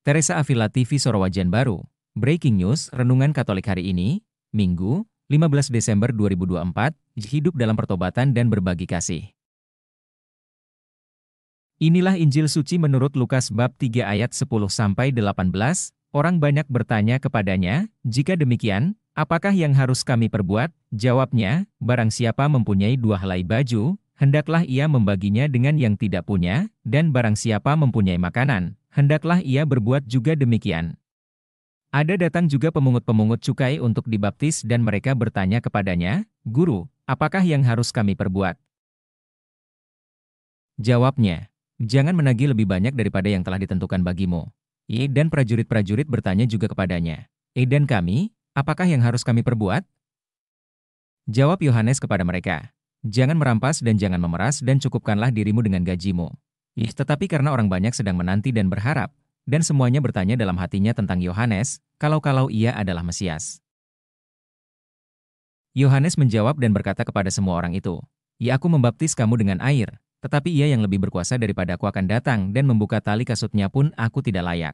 Teresa Avila TV Sorowajan Baru. Breaking News, Renungan Katolik hari ini, Minggu, 15 Desember 2024, hidup dalam pertobatan dan berbagi kasih. Inilah Injil Suci menurut Lukas bab 3 ayat 10-18, orang banyak bertanya kepadanya, jika demikian, apakah yang harus kami perbuat? Jawabnya, barang siapa mempunyai 2 helai baju, hendaklah ia membaginya dengan yang tidak punya, dan barang siapa mempunyai makanan, hendaklah ia berbuat juga demikian. Ada datang juga pemungut-pemungut cukai untuk dibaptis dan mereka bertanya kepadanya, Guru, apakah yang harus kami perbuat? Jawabnya, jangan menagih lebih banyak daripada yang telah ditentukan bagimu. Dan prajurit-prajurit bertanya juga kepadanya, dan kami, apakah yang harus kami perbuat? Jawab Yohanes kepada mereka, jangan merampas dan jangan memeras dan cukupkanlah dirimu dengan gajimu. Tetapi karena orang banyak sedang menanti dan berharap, dan semuanya bertanya dalam hatinya tentang Yohanes, kalau-kalau ia adalah Mesias. Yohanes menjawab dan berkata kepada semua orang itu, aku membaptis kamu dengan air, tetapi ia yang lebih berkuasa daripada aku akan datang dan membuka tali kasutnya pun aku tidak layak.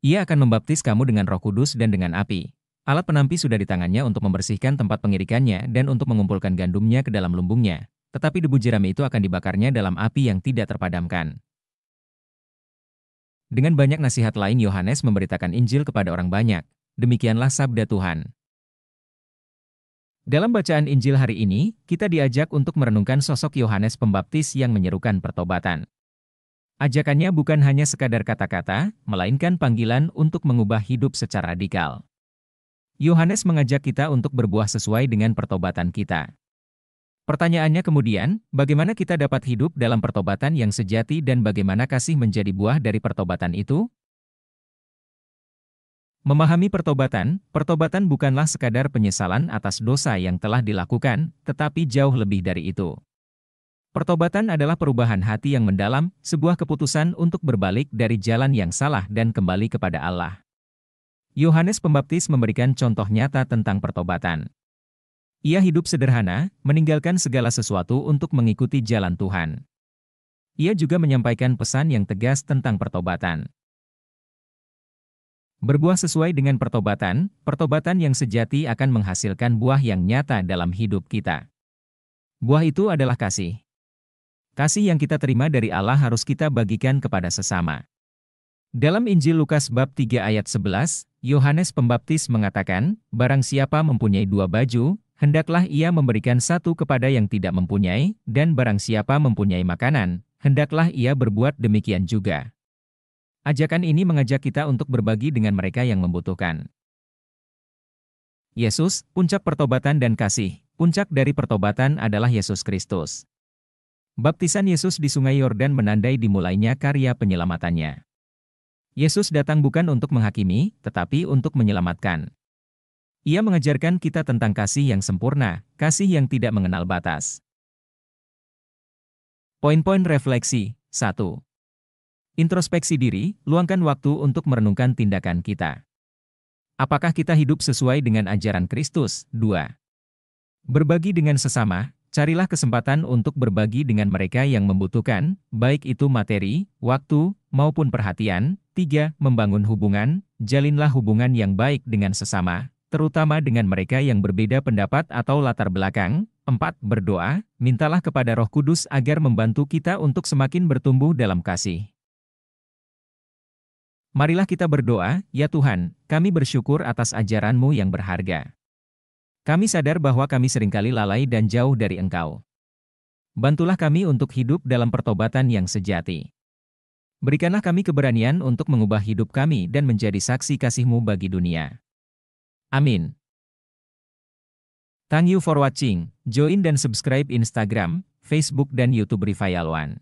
Ia akan membaptis kamu dengan Roh Kudus dan dengan api. Alat penampi sudah di tangannya untuk membersihkan tempat pengirikannya dan untuk mengumpulkan gandumnya ke dalam lumbungnya. Tetapi debu jerami itu akan dibakarnya dalam api yang tidak terpadamkan. Dengan banyak nasihat lain Yohanes memberitakan Injil kepada orang banyak. Demikianlah sabda Tuhan. Dalam bacaan Injil hari ini, kita diajak untuk merenungkan sosok Yohanes Pembaptis yang menyerukan pertobatan. Ajakannya bukan hanya sekadar kata-kata, melainkan panggilan untuk mengubah hidup secara radikal. Yohanes mengajak kita untuk berbuah sesuai dengan pertobatan kita. Pertanyaannya kemudian, bagaimana kita dapat hidup dalam pertobatan yang sejati dan bagaimana kasih menjadi buah dari pertobatan itu? Memahami pertobatan bukanlah sekadar penyesalan atas dosa yang telah dilakukan, tetapi jauh lebih dari itu. Pertobatan adalah perubahan hati yang mendalam, sebuah keputusan untuk berbalik dari jalan yang salah dan kembali kepada Allah. Yohanes Pembaptis memberikan contoh nyata tentang pertobatan. Ia hidup sederhana, meninggalkan segala sesuatu untuk mengikuti jalan Tuhan. Ia juga menyampaikan pesan yang tegas tentang pertobatan. Berbuah sesuai dengan pertobatan yang sejati akan menghasilkan buah yang nyata dalam hidup kita. Buah itu adalah kasih. Kasih yang kita terima dari Allah harus kita bagikan kepada sesama. Dalam Injil Lukas bab 3 ayat 11, Yohanes Pembaptis mengatakan, barang siapa mempunyai 2 baju, hendaklah ia memberikan 1 kepada yang tidak mempunyai, dan barang siapa mempunyai makanan, hendaklah ia berbuat demikian juga. Ajakan ini mengajak kita untuk berbagi dengan mereka yang membutuhkan. Yesus, puncak pertobatan dan kasih. Puncak dari pertobatan adalah Yesus Kristus. Baptisan Yesus di Sungai Yordan menandai dimulainya karya penyelamatannya. Yesus datang bukan untuk menghakimi, tetapi untuk menyelamatkan. Ia mengajarkan kita tentang kasih yang sempurna, kasih yang tidak mengenal batas. Poin-poin refleksi. 1. Introspeksi diri, luangkan waktu untuk merenungkan tindakan kita. Apakah kita hidup sesuai dengan ajaran Kristus? 2. Berbagi dengan sesama, carilah kesempatan untuk berbagi dengan mereka yang membutuhkan, baik itu materi, waktu, maupun perhatian. 3. Membangun hubungan, jalinlah hubungan yang baik dengan sesama, terutama dengan mereka yang berbeda pendapat atau latar belakang. 4. Berdoa, mintalah kepada Roh Kudus agar membantu kita untuk semakin bertumbuh dalam kasih. Marilah kita berdoa, ya Tuhan, kami bersyukur atas ajaran-Mu yang berharga. Kami sadar bahwa kami seringkali lalai dan jauh dari Engkau. Bantulah kami untuk hidup dalam pertobatan yang sejati. Berikanlah kami keberanian untuk mengubah hidup kami dan menjadi saksi kasih-Mu bagi dunia. Amin. Thank you for watching. Join dan subscribe Instagram, Facebook dan YouTube Revival One.